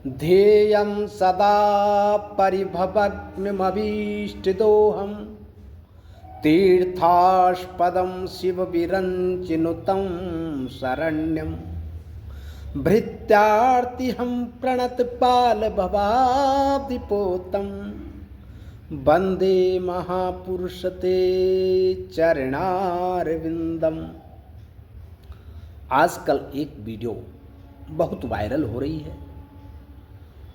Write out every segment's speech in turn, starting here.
ध्येयं सदा परिभवग्नमभीष्टदोहं तीर्थास्पदं शिवविरञ्चिनुतं शरण्यं भृत्यार्तिहं प्रणतपालभवाब्धिपोतं वन्दे महापुरुष ते चरणारविंदम। आजकल एक वीडियो बहुत वायरल हो रही है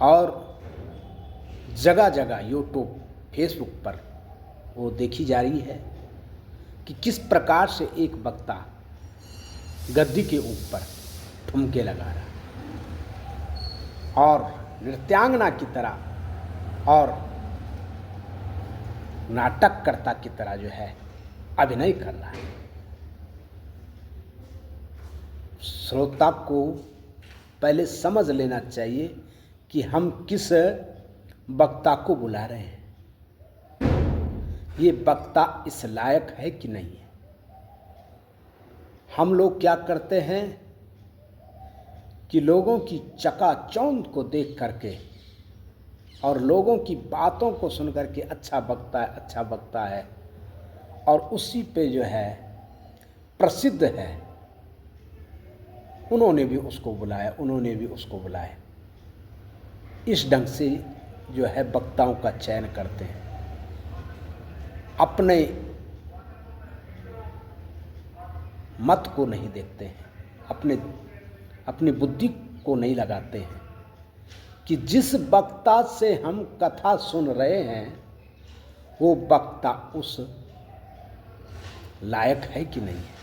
और जगह जगह यूट्यूब फेसबुक पर वो देखी जा रही है कि किस प्रकार से एक वक्ता गद्दी के ऊपर ठुमके लगा रहा और नृत्यांगना की तरह और नाटककर्ता की तरह जो है अभिनय कर रहा है। श्रोता को पहले समझ लेना चाहिए कि हम किस वक्ता को बुला रहे हैं, ये वक्ता इस लायक है कि नहीं है। हम लोग क्या करते हैं कि लोगों की चकाचौंध को देख करके और लोगों की बातों को सुन करके अच्छा वक्ता है और उसी पे जो है प्रसिद्ध है, उन्होंने भी उसको बुलाया, इस ढंग से जो है वक्ताओं का चयन करते हैं। अपने मत को नहीं देखते हैं, अपनी बुद्धि को नहीं लगाते हैं कि जिस वक्ता से हम कथा सुन रहे हैं वो वक्ता उस लायक है कि नहीं है,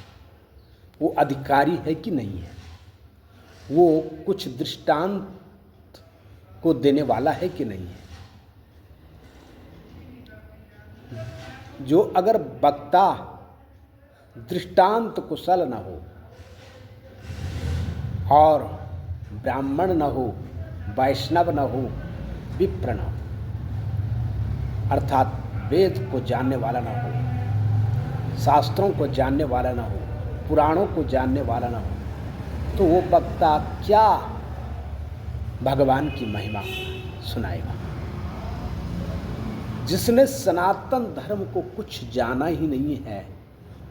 वो अधिकारी है कि नहीं है, वो कुछ दृष्टांत को देने वाला है कि नहीं है। जो अगर वक्ता दृष्टांत कुशल न हो और ब्राह्मण न हो, वैष्णव न हो, विप्र न हो, अर्थात वेद को जानने वाला न हो, शास्त्रों को जानने वाला न हो, पुराणों को जानने वाला न हो, तो वो वक्ता क्या भगवान की महिमा सुनाएगा। जिसने सनातन धर्म को कुछ जाना ही नहीं है,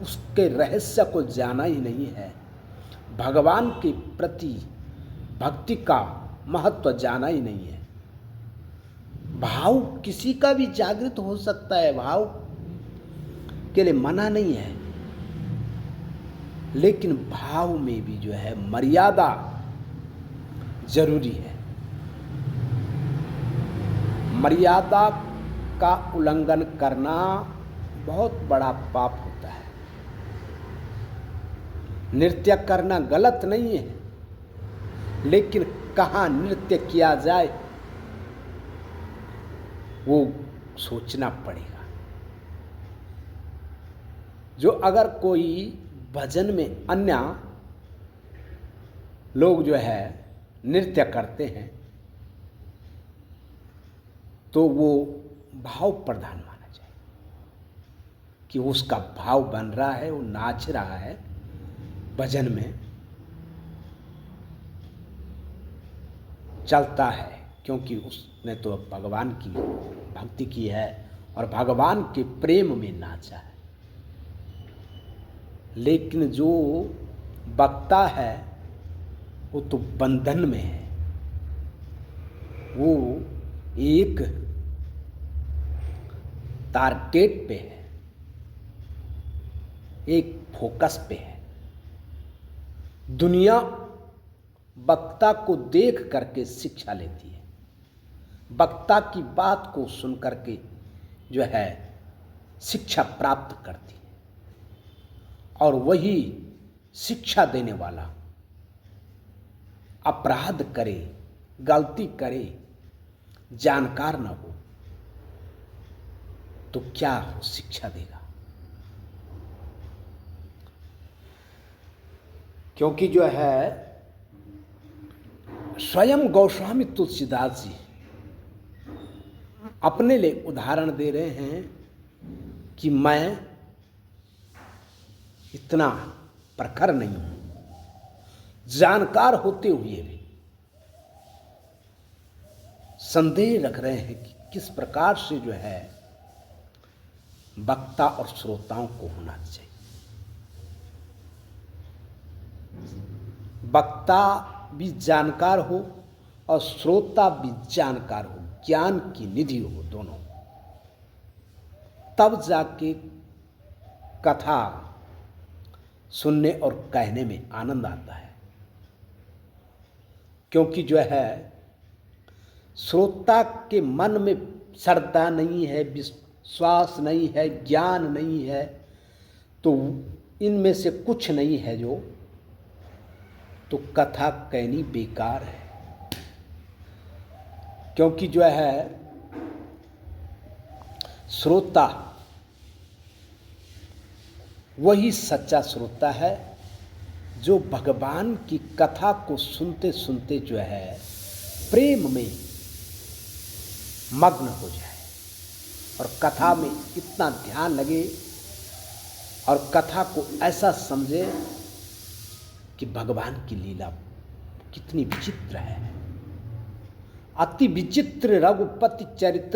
उसके रहस्य को जाना ही नहीं है, भगवान के प्रति भक्ति का महत्व जाना ही नहीं है। भाव किसी का भी जागृत हो सकता है, भाव के लिए मना नहीं है, लेकिन भाव में भी जो है मर्यादा जरूरी है। मर्यादा का उल्लंघन करना बहुत बड़ा पाप होता है। नृत्य करना गलत नहीं है, लेकिन कहाँ नृत्य किया जाए वो सोचना पड़ेगा। जो अगर कोई भजन में अन्य लोग जो है नृत्य करते हैं तो वो भाव प्रधान माना जाए कि उसका भाव बन रहा है, वो नाच रहा है भजन में, चलता है, क्योंकि उसने तो भगवान की भक्ति की है और भगवान के प्रेम में नाचा है। लेकिन जो वक्ता है वो तो बंधन में है, वो एक टारगेट पे है, एक फोकस पे है। दुनिया वक्ता को देख करके शिक्षा लेती है, वक्ता की बात को सुन करके जो है शिक्षा प्राप्त करती है, और वही शिक्षा देने वाला अपराध करे, गलती करे, जानकार न हो तो क्या शिक्षा देगा। क्योंकि जो है स्वयं गोस्वामी तुलसीदास जी अपने लिए उदाहरण दे रहे हैं कि मैं इतना प्रखर नहीं हूं, जानकार होते हुए भी संदेह रख रहे हैं कि किस प्रकार से जो है वक्ता और श्रोताओं को होना चाहिए। वक्ता भी जानकार हो और श्रोता भी जानकार हो, ज्ञान की निधि हो दोनों, तब जाके कथा सुनने और कहने में आनंद आता है। क्योंकि जो है श्रोता के मन में श्रद्धा नहीं है, विश्वास नहीं है, ज्ञान नहीं है, तो इनमें से कुछ नहीं है जो, तो कथा कहनी बेकार है। क्योंकि जो है श्रोता वही सच्चा श्रोता है जो भगवान की कथा को सुनते सुनते जो है प्रेम में मग्न हो जाए और कथा में इतना ध्यान लगे और कथा को ऐसा समझे कि भगवान की लीला कितनी विचित्र है। अति विचित्र रघुपति चरित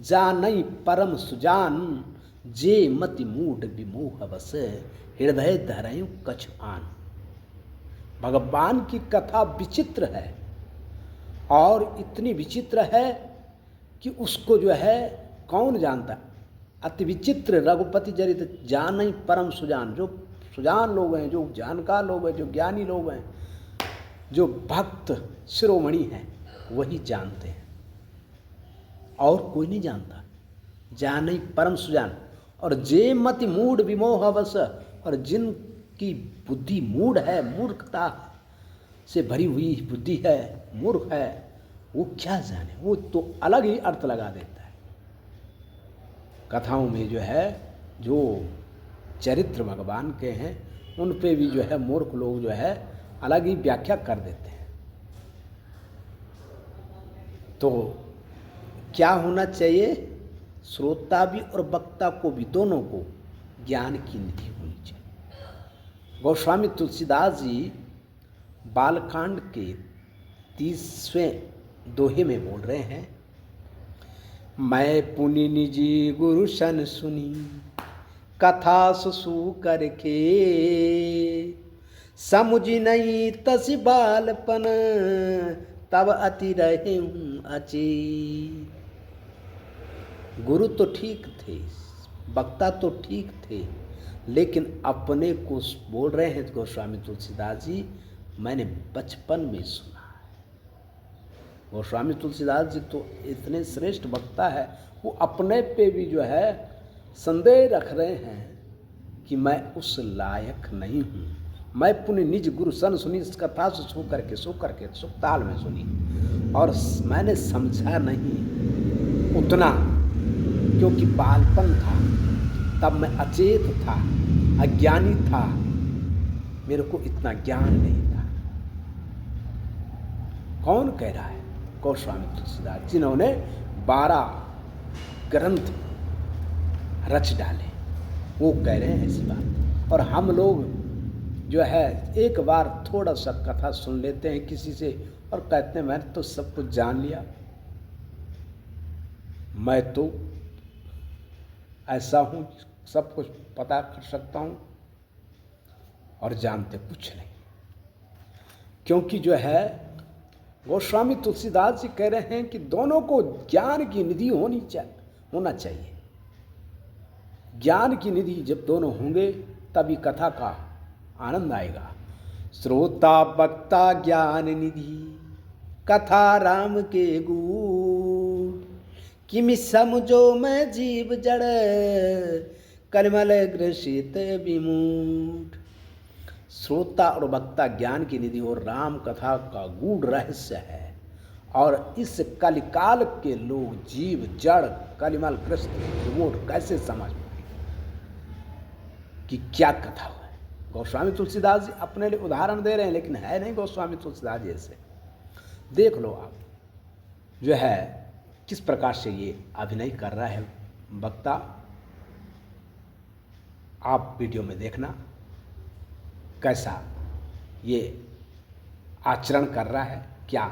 जानई परम सुजान, जे मति मूढ़ विमोह बस हृदय धरयु कछु आन। भगवान की कथा विचित्र है और इतनी विचित्र है कि उसको जो है कौन जानता। अति विचित्र रघुपति चरित जानई परम सुजान, जो सुजान लोग हैं, जो जानकार लोग हैं, जो ज्ञानी लोग हैं, जो भक्त शिरोमणि हैं, वही जानते हैं और कोई नहीं जानता। जानई परम सुजान। और जे मति मूढ़ विमोह बस, और जिनकी बुद्धि मूढ़ है, मूर्खता से भरी हुई बुद्धि है, मूर्ख है, वो क्या जाने, वो तो अलग ही अर्थ लगा देता है। कथाओं में जो है जो चरित्र भगवान के हैं उन पे भी जो है मूर्ख लोग जो है अलग ही व्याख्या कर देते हैं। तो क्या होना चाहिए, श्रोता भी और वक्ता को भी, दोनों को ज्ञान की निधि होनी चाहिए। गोस्वामी तुलसीदास जी बालकांड के 30वें दोहे में बोल रहे हैं, मैं पुनि निजी गुरु सन सुनी, कथा सुसु करके, समुझी नहीं तस बालपन, तब अति रहे अचे। गुरु तो ठीक थे, वक्ता तो ठीक थे, लेकिन अपने को बोल रहे हैं गोस्वामी तुलसीदास जी, मैंने बचपन में सुना है। गोस्वामी तुलसीदास जी तो इतने श्रेष्ठ वक्ता है, वो अपने पे भी जो है संदेह रख रहे हैं कि मैं उस लायक नहीं हूँ। मैं पुण्य निज गुरु सन सुनी, इस कथा से सो करके सुखताल में सुनी, और मैंने समझा नहीं उतना, क्योंकि बालपन था, तब मैं अचेत था, अज्ञानी था, मेरे को इतना ज्ञान नहीं था। कौन कह रहा है? गोस्वामी तुलसीदास, जिन्होंने 12 ग्रंथ रच डाले, वो कह रहे हैं ऐसी बात। और हम लोग जो है एक बार थोड़ा सा कथा सुन लेते हैं किसी से और कहते हैं मैंने तो सब कुछ जान लिया, मैं तो ऐसा हूँ, सब कुछ पता कर सकता हूँ, और जानते कुछ नहीं। क्योंकि जो है गोस्वामी तुलसीदास जी कह रहे हैं कि दोनों को ज्ञान की निधि होना चाहिए। ज्ञान की निधि जब दोनों होंगे तभी कथा का आनंद आएगा। श्रोता वक्ता ज्ञान निधि, कथा राम के गुण, किमि समझो मैं जीव जड़, कलमल ग्रसित विमूढ़। श्रोता और वक्ता ज्ञान की निधि और राम कथा का गूढ़ रहस्य है। और इस कलिकाल के लोग जीव जड़ कलिमल ग्रस्त विमूढ़ कैसे समझ पाए कि क्या कथा है। गोस्वामी तुलसीदास जी अपने लिए उदाहरण दे रहे हैं, लेकिन है नहीं गोस्वामी तुलसीदास जी ऐसे। देख लो आप जो है किस प्रकार से ये अभिनय कर रहा है वक्ता, आप वीडियो में देखना कैसा ये आचरण कर रहा है, क्या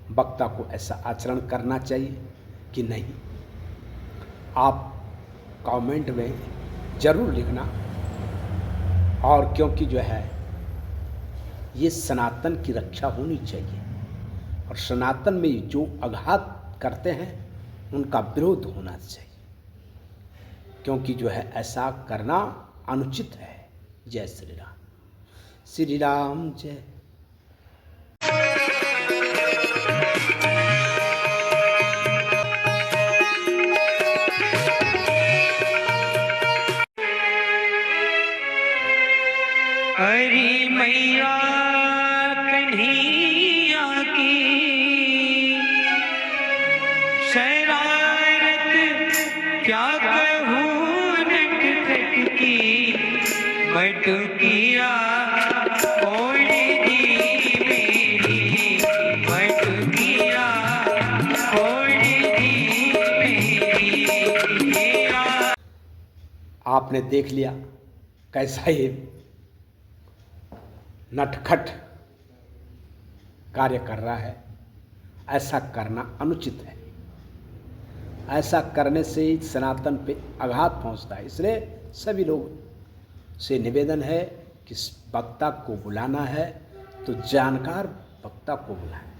वक्ता को ऐसा आचरण करना चाहिए कि नहीं? आप कमेंट में ज़रूर लिखना। और क्योंकि जो है ये सनातन की रक्षा होनी चाहिए, और सनातन में जो आघात करते हैं उनका विरोध होना चाहिए, क्योंकि जो है ऐसा करना अनुचित है। जय श्री राम। श्री राम जय। हरी मैया कन्हैया की शरारत क्या कहूँ नटखट की, मटकिया ओढ़ दी मेरी, मटकिया ओढ़ दी मेरी। आपने देख लिया कैसा ये नटखट कार्य कर रहा है। ऐसा करना अनुचित है। ऐसा करने से ही सनातन पे आघात पहुंचता है। इसलिए सभी लोग से निवेदन है कि वक्ता को बुलाना है तो जानकार वक्ता को बुलाएं।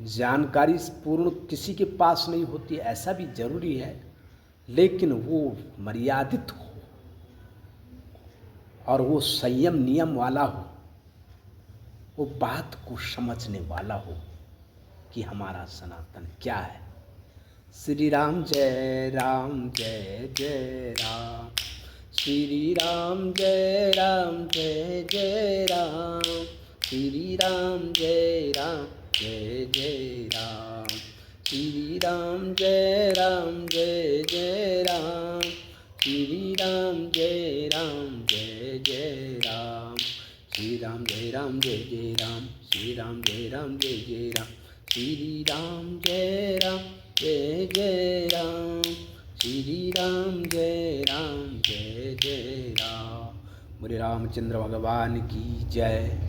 जानकारी पूर्ण किसी के पास नहीं होती, ऐसा भी जरूरी है, लेकिन वो मर्यादित हो और वो संयम नियम वाला हो, वो बात को समझने वाला हो कि हमारा सनातन क्या है। श्री राम जय राम जय जय राम। श्री राम जय राम जय जय राम। श्री राम जय राम जय जय राम। श्री राम जय राम जय जय राम। श्री राम जय राम जय जय राम। श्री राम जय राम जय जय राम। श्री राम जय राम जय जय राम। श्री राम जय राम जय जय राम। श्री राम जय राम जय जय राम। बोले रामचंद्र भगवान की जय।